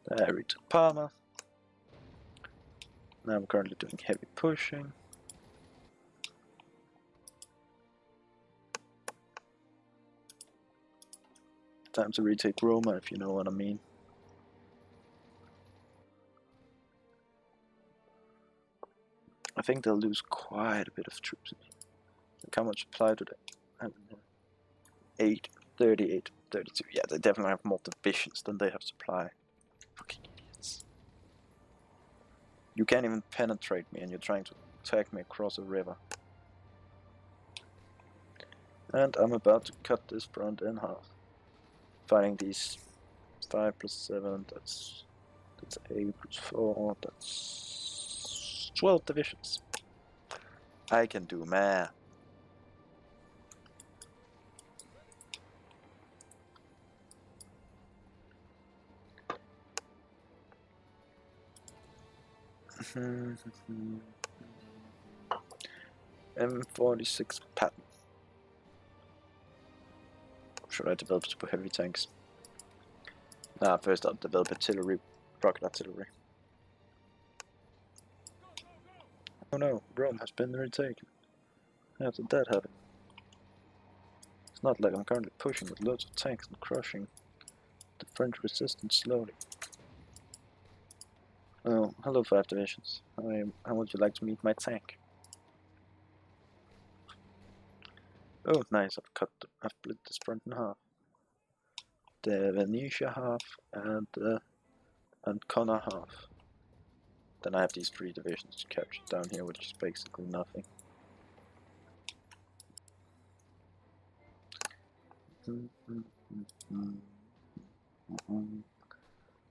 There we took Parma. Now I'm currently doing heavy pushing. Time to retake Roma, if you know what I mean. I think they'll lose quite a bit of troops. Like how much supply do they have? 8, 38, 32. Yeah, they definitely have more divisions than they have supply. Fucking idiots. You can't even penetrate me and you're trying to attack me across a river. And I'm about to cut this front in half. Fighting these 5 plus 7, that's 8 plus 4, that's 12 divisions. I can do math. M46 pattern. Should I develop super heavy tanks? First I'll develop artillery, rocket artillery. Oh no, Rome has been retaken. How did that happen? It's not like I'm currently pushing with loads of tanks and crushing the French resistance slowly. Oh, hello 5 divisions. How would you like to meet my tank? Oh, nice, I've split this front in half. The Venetia half and Connor half. Then I have these 3 divisions to capture down here, which is basically nothing.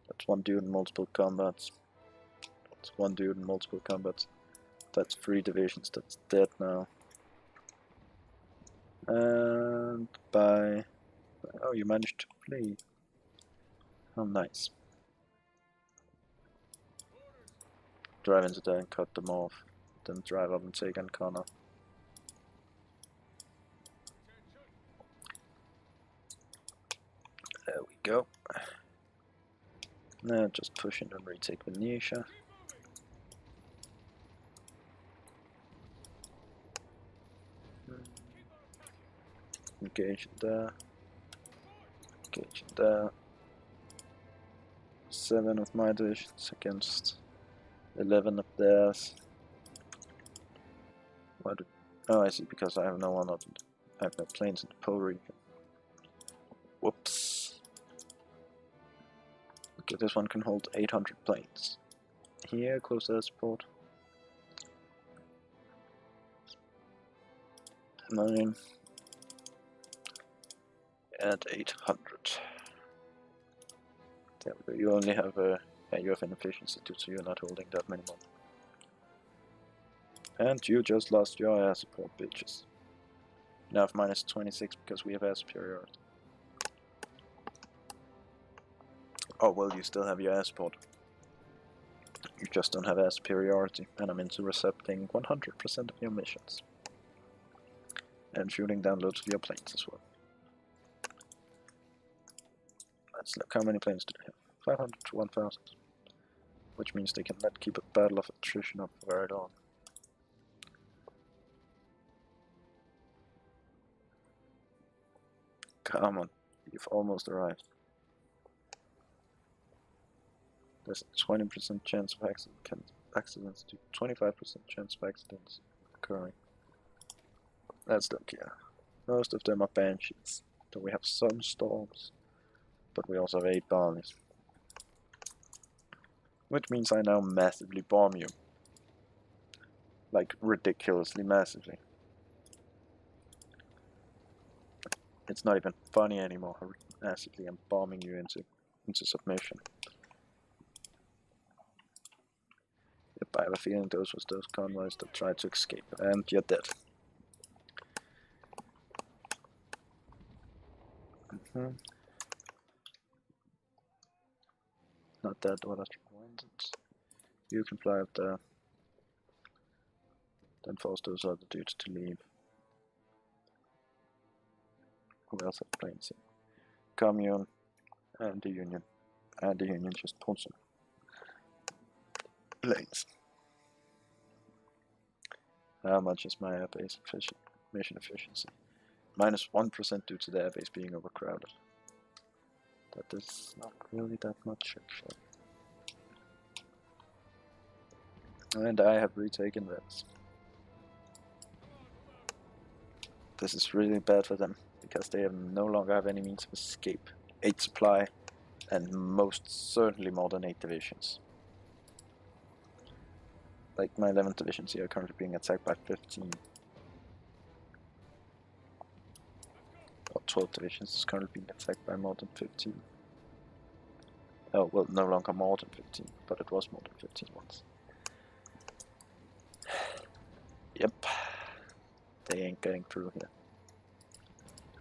That's 1 dude in multiple combats. That's 1 dude in multiple combats. That's 3 divisions, that's dead now. And by... Oh, you managed to flee. Oh, nice. Drive into there and cut them off. Then drive up and take Ancona. There we go. Now just push in and retake Venetia. Engage there. Engage there. 7 of my divisions against 11 of theirs. What? Oh, I see, because I have no one up. I have no planes in the Pole region. Whoops. Okay, this one can hold 800 planes. Here, close air support. 9 and 800. There we go. You only have you have inefficiency too, so you're not holding that many more. And you just lost your air support, bitches. Now have minus 26 because we have air superiority. Oh well, you still have your air support. You just don't have air superiority, and I'm intercepting 100% of your missions. And shooting down loads of your planes as well. Let's look, how many planes do they have? 500 to 1000. Which means they cannot keep a battle of attrition up for very long. Come on, you've almost arrived. There's a 20% chance of accidents to 25% chance of accidents occurring. Let's look here. Most of them are banshees, so we have some storms, but we also have 8 barleys. Which means I now massively bomb you. Like, ridiculously massively. It's not even funny anymore how massively I'm bombing you into submission. Yep, I have a feeling those was those convoys that tried to escape, and you're dead. Not that what I wanted. You can fly up there. Then force those other dudes to leave. Who else have planes here? Commune and the Union. and the Union just pulled some planes. How much is my airbase mission efficiency? -1% due to the airbase being overcrowded. That is not really that much, actually. And I have retaken Venice. This is really bad for them, because they no longer have any means of escape. 8 supply, and most certainly more than 8 divisions. Like my 11th divisions here are currently being attacked by 15. Or 12 divisions is currently being attacked by more than 15. Oh, well, no longer more than 15, but it was more than 15 once. Yep. They ain't getting through here.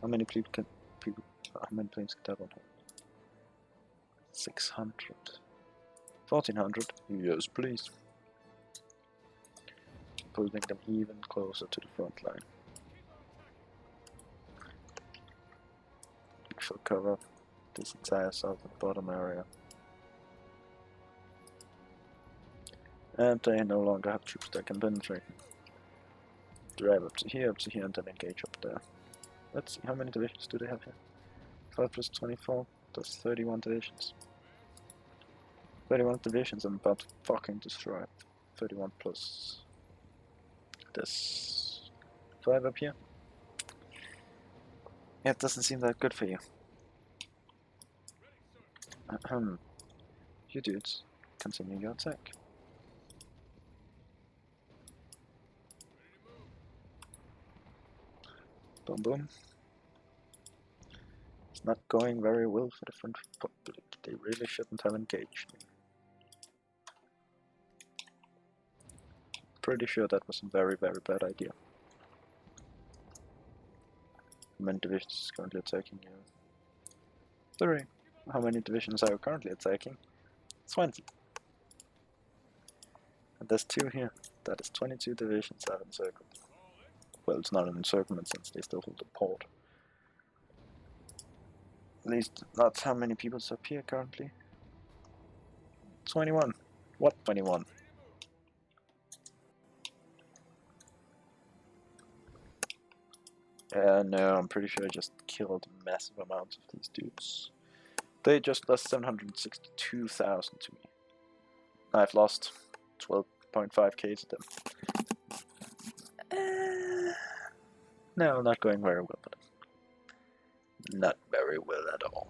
How many planes can that one hold? 600. 1400. Yes, please. Pulling them even closer to the front line. We shall cover this entire south and bottom area. And they no longer have troops that can penetrate. Drive up to here, and then engage up there. Let's see, how many divisions do they have here? 5 plus 24, that's 31 divisions. 31 divisions I'm about to fucking destroy. 31 plus this 5 up here. Yeah, it doesn't seem that good for you. You dudes, continue your attack. Boom boom. It's not going very well for the French Republic. They really shouldn't have engaged me. Pretty sure that was a very, very bad idea. How many divisions is currently attacking you? 3. How many divisions are you currently attacking? 20. And there's 2 here. That is 22 divisions I've encircled. Well, it's not an encirclement since they still hold the port. At least that's how many people up here currently. 21. What 21? No, I'm pretty sure I just killed massive amounts of these dudes. They just lost 762,000 to me. I've lost 12.5k to them. No, not going very well, but not very well at all.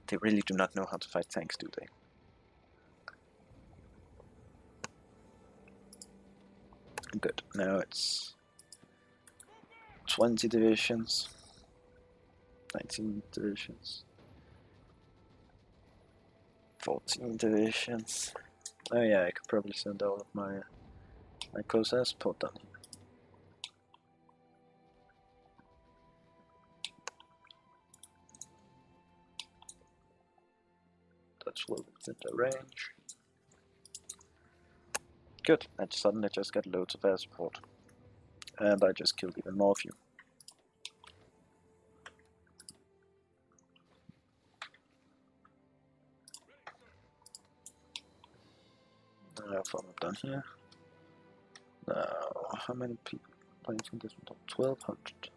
They really do not know how to fight tanks, do they? Good, now it's 20 divisions, 19 divisions, 14 divisions. Oh yeah, I could probably send all of my CSA support down here. That's well within the range. Good, I suddenly just got loads of air support. And I just killed even more of you. Now farm up down here. Now, how many people playing from this one? 1200.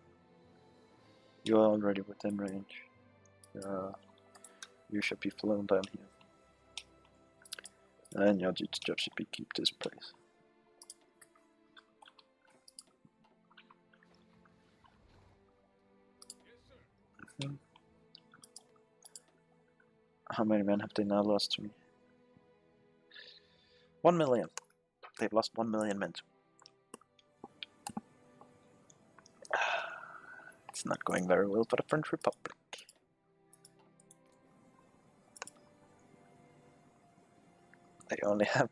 You're already within range. You should be flown down here. And your dude's job should be keep this place. How many men have they now lost to me? 1 million. They've lost 1 million men. It's not going very well for the French Republic. They only have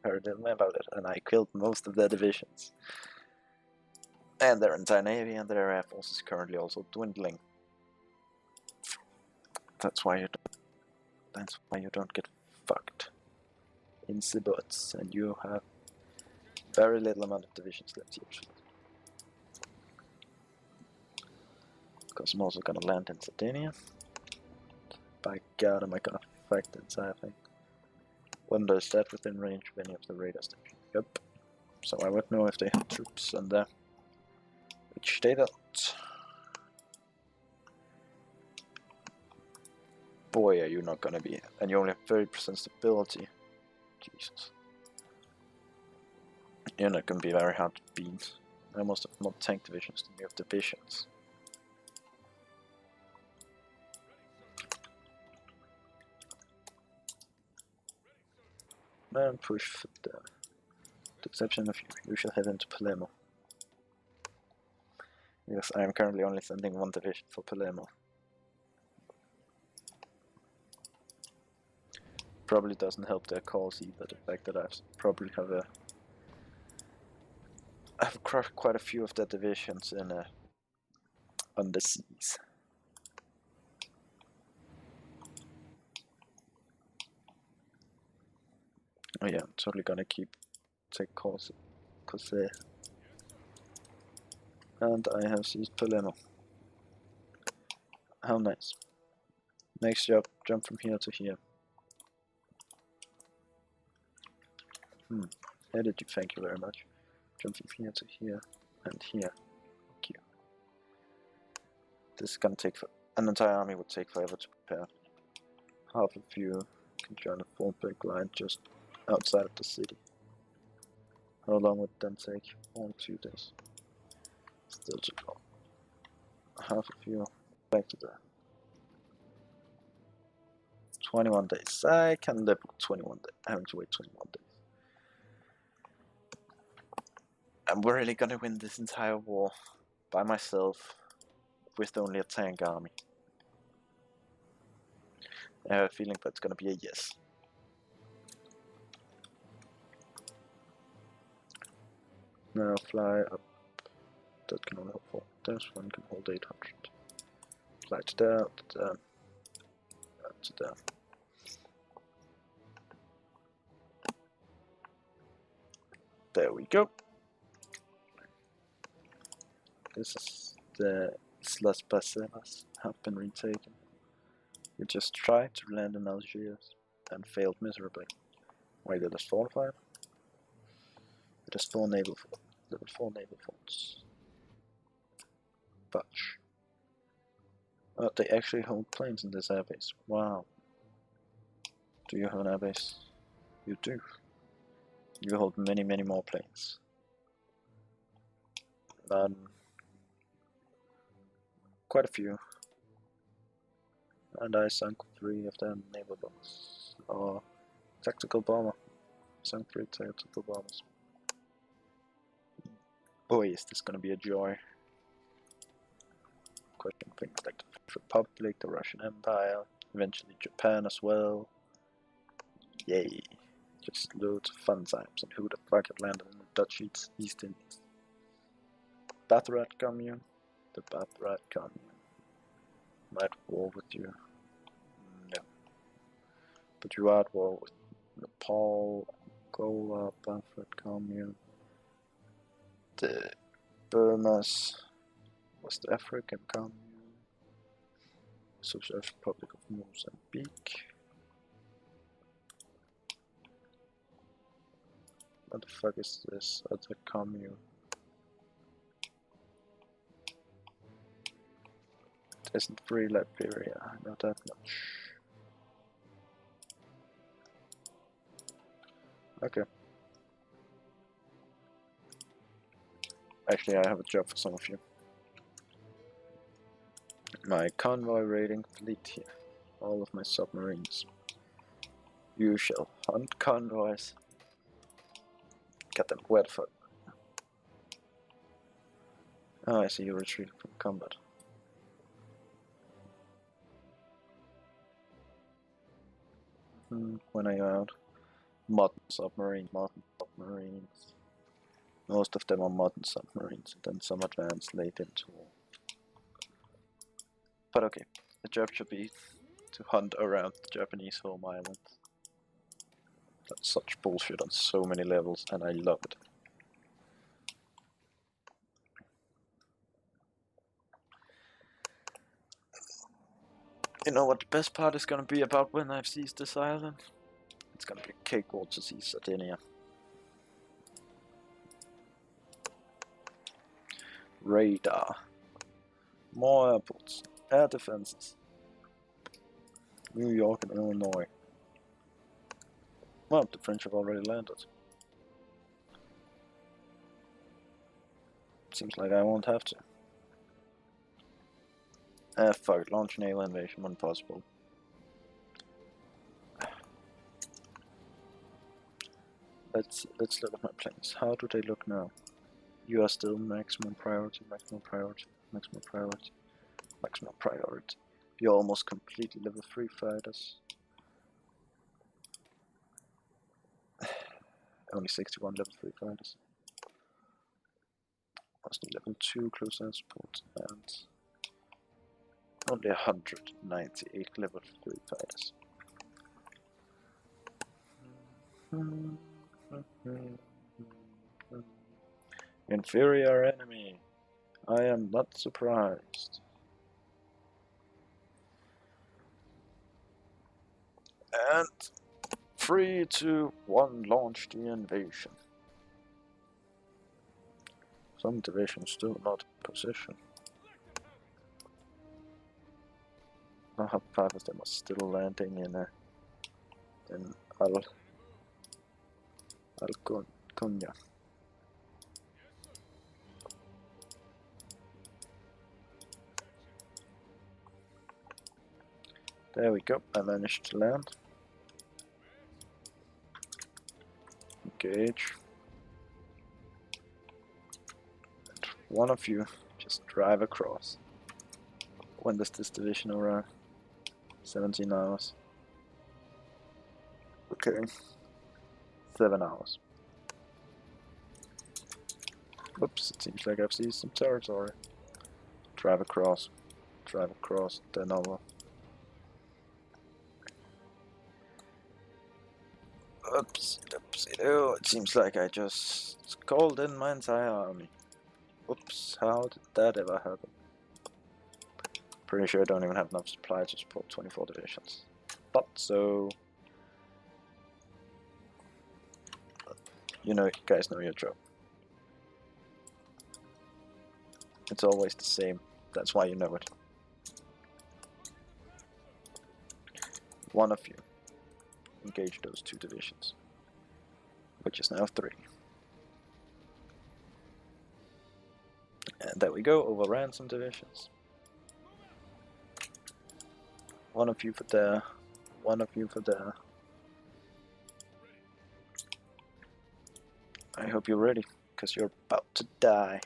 very little about it, and I killed most of their divisions. And their entire navy and their air force is currently also dwindling. That's why you don't get fucked in the butts, and you have very little amount of divisions left usually. because I'm also gonna land in Sardinia. By God, am I gonna fight the entire thing? Wonder is that within range of any of the radar stations? Yep. So I would know if they have troops on there. Which they don't. Boy, are you not gonna be. And you only have 30% stability. Jesus. You're not gonna be very hard to beat. I almost have more tank divisions than you have divisions. And push for the exception of you. You shall head into Palermo. Yes, I am currently only sending one division for Palermo. Probably doesn't help their cause either, the fact that I probably have quite a few of their divisions in on the seas. Oh yeah, I'm totally gonna take course, and I have seized Palermo. How nice. Next job, jump from here to here. Edit you, thank you very much. Jump from here to here, and here. Thank you. This is gonna take an entire army would take forever to prepare. Half of you can join a fallback line just outside of the city. How long would it then take? Only 2 days. Still too long. Half of you back to the 21 days. I can live with 21 days. Having to wait 21 days. I'm really gonna win this entire war by myself with only a tank army. I have a feeling that's gonna be a yes. Now fly up. That can only hold 4. This one can hold 800. Fly to there, to there, to there. There we go. This is the Islas Baseras have been retaken. We just tried to land in Algiers and failed miserably. Why did it fortify? It has 4 naval forts. Level 4 naval forts. Butch. Oh, they actually hold planes in this airbase. Wow. Do you have an airbase? You do. You hold many, many more planes. Quite a few. And I sunk 3 of them naval bombers. Or tactical bomber. Sunk 3 tactical bombers. Boy, is this gonna be a joy. Question things like the French Republic, the Russian Empire, eventually Japan as well. Yay. Just loads of fun times, and who the fuck had landed in the Dutch East Indies? Bathrat Commune? The Bathrat Commune. Might war with you? No. But you are at war with Nepal, Angola, Bathrat Commune, the Burma's West African Commune, Socialist Republic of Mozambique. What the fuck is this other commune? It isn't free Liberia, not that much. Okay. Actually, I have a job for some of you. My convoy raiding fleet here. All of my submarines. You shall hunt convoys. Get them wet for. Oh, I see you retreating from combat. When are you out? Modern submarines. Most of them are modern submarines, and then some advanced late into war. But okay, the job should be to hunt around the Japanese home island. That's such bullshit on so many levels, and I love it. You know what the best part is gonna be about when I've seized this island? It's gonna be a cakewalk to seize Sardinia. Radar. More airports. Air defenses. New York and Illinois. Well, the French have already landed. Seems like I won't have to. Fuck it, launch naval invasion when possible. Let's look at my planes. How do they look now? You are still maximum priority, maximum priority, maximum priority, maximum priority. You're almost completely level 3 fighters. Only 61 level 3 fighters. Mostly level 2 close air support and only 198 level 3 fighters. Inferior enemy. I am not surprised. And 3, 2, 1, launch the invasion. Some divisions still not in position. Half of them are still landing in Alcunya. There we go, I managed to land. Engage. And one of you just drive across. When does this division arrive? 17 hours. Okay. 7 hours. Oops, it seems like I've seized some territory. Drive across, then over. Oops, oh, it seems like I just called in my entire army. Oops, how did that ever happen? Pretty sure I don't even have enough supply to support 24 divisions. But so... You guys know your job. It's always the same, that's why you know it. One of you engage those 2 divisions, which is now 3. And there we go, overran some divisions. One of you for there, one of you for there. I hope you're ready, because you're about to die.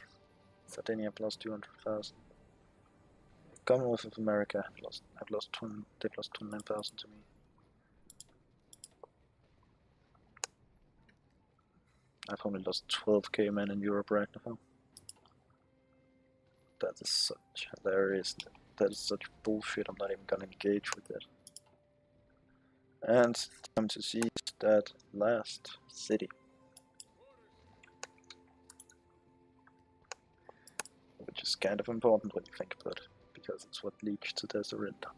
Sardinia plus 200,000. Commonwealth of America they've lost 29,000 to me. I've only lost 12k men in Europe right now. That is such hilarious. That is such bullshit. I'm not even gonna engage with it. And time to seize that last city. Which is kind of important when you think about it, because it's what leads to the surrender.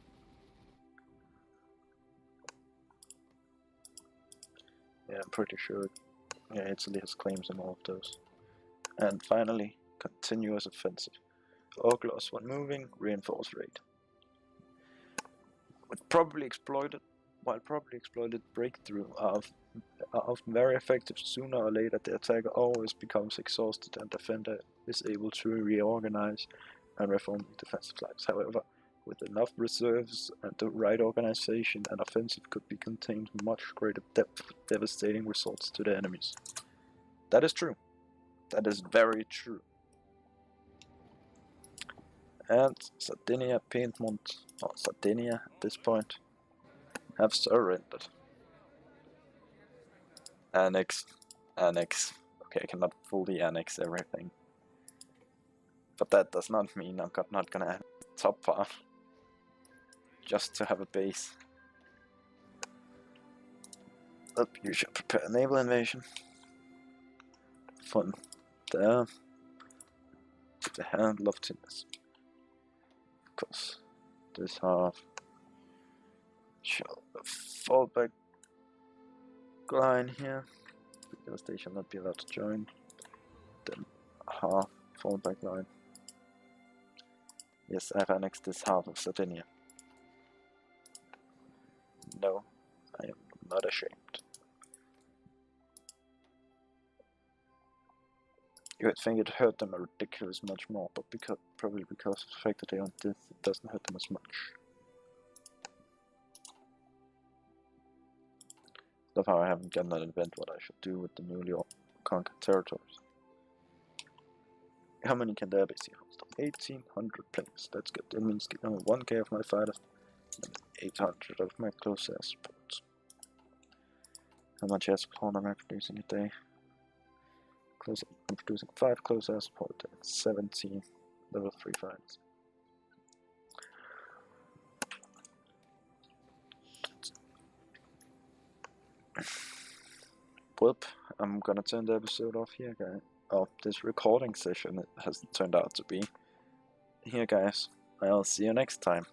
Yeah, I'm pretty sure Italy has claims on all of those. And finally, continuous offensive. Oglos when moving, reinforce rate. While probably exploited breakthrough are often very effective, sooner or later the attacker always becomes exhausted and defender is able to reorganize and reform the defensive lines. However, with enough reserves and the right organization, an offensive could be contained with much greater depth with devastating results to the enemies. That is true. That is very true. And Sardinia, Piedmont, or Sardinia at this point, have surrendered. Annex. Okay, I cannot fully annex everything. But that does not mean I'm not gonna have the top part. Just to have a base. You should prepare a naval invasion. Fun. There. With the hand love tennis. Of course. This half. shall fall back line here because they shall not be allowed to join. Then half fallback line. Yes, I've annexed this half of Sardinia. No, I am not ashamed. You would think it hurt them a ridiculous much more, but probably because of the fact that they own this, it doesn't hurt them as much. So far I haven't gotten an event what I should do with the newly conquered territories. How many can there be? 1800 players. That's good. That means 1k of my fighters and 800 of my close air supports. How much air support am I producing a day? I'm producing 5 close air support and 17 level 3 fighters. Whoop, I'm gonna turn the episode off here, guys. Oh, this recording session it has turned out to be. Here, guys. I'll see you next time.